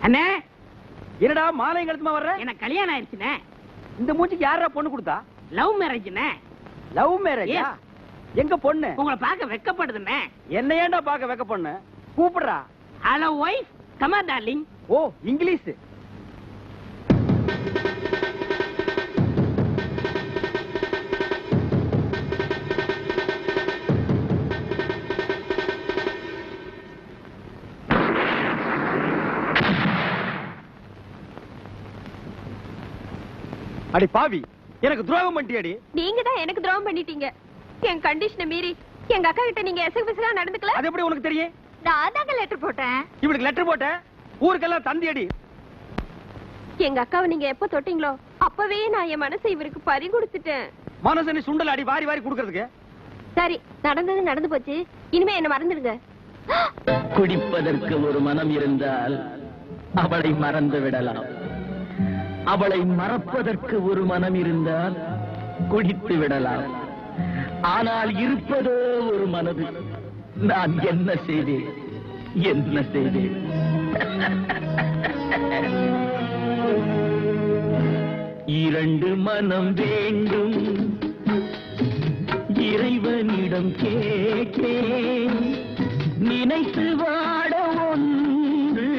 அண்ணே, என்னடா மாலை கழுத்துமா வர்ற? எனக்கு கல்யாணம் ஆயிடுச்சுண்ணே. இந்த மூஞ்சிக்கு யாரா பொண்ணு கொடுத்தா? லவ் மேரேஜ்ண்ணே. லவ் மேரேஜா? எங்க பொண்ணு? உங்களை பார்க்க வெக்கப்படுதுண்ணே. என்ன ஏன்டா பார்க்க வெக்க பொண்ணு? கூப்பிடுறா. Hello wife, come on darling. Oh, English. அடி பாவி, எனக்கு துரோகம் பண்ணிட்டியடி. நீங்க தான் எனக்கு துரோகம் பண்ணிட்டீங்க. என் கண்டிஷனை மீறி எங்க அக்கா கிட்ட நீங்க எசகுபிசலா நடந்துக்கல. அது எப்படி உனக்கு தெரியும்? நான் தாங்க லெட்டர் போட்டேன். இவளுக்கு லெட்டர் போட்ட? ஊருக்கெல்லாம் தந்தியடி. எங்க அக்காவை நீங்க எப்ப தொட்டீங்களோ அப்பவே நான் என் மனசை இவருக்கு பறி கொடுத்துட்டேன். மனசு நீ சுண்டல் அடி வாரி வாரி குடுக்கிறதுக்கு. சரி, நடந்தது நடந்து போச்சு. இனிமே என்ன மறந்துடுங்க. குடிப்பதற்கு ஒரு மனம் இருந்தால் அவளை மறந்து விடலாம். அவளை மறப்பதற்கு ஒரு மனம் இருந்தால் குடித்து விடலாம். ஆனால் இருப்பதோ ஒரு மனது. நான் என்ன செய்தேன், என்ன செய்தேன்? இரண்டு மனம் வேண்டும், இறைவனிடம் கேட்டேன். நினைத்து வாழ ஒன்று,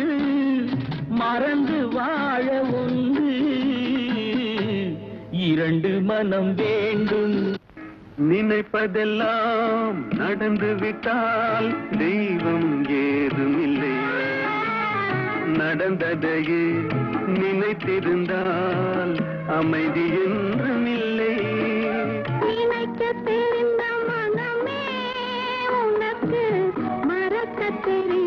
மறந்து வாழ ஒன்று. இரண்டு மனம் வேண்டும். நினைப்பதெல்லாம் நடந்து விட்டால் தெய்வம் ஏதும் இல்லை. நடந்ததையே நினைத்திருந்தால் அமைதி என்றும் இல்லை. நினைக்க தெரிந்த மனமே உனக்கு மறக்க தெரியும்.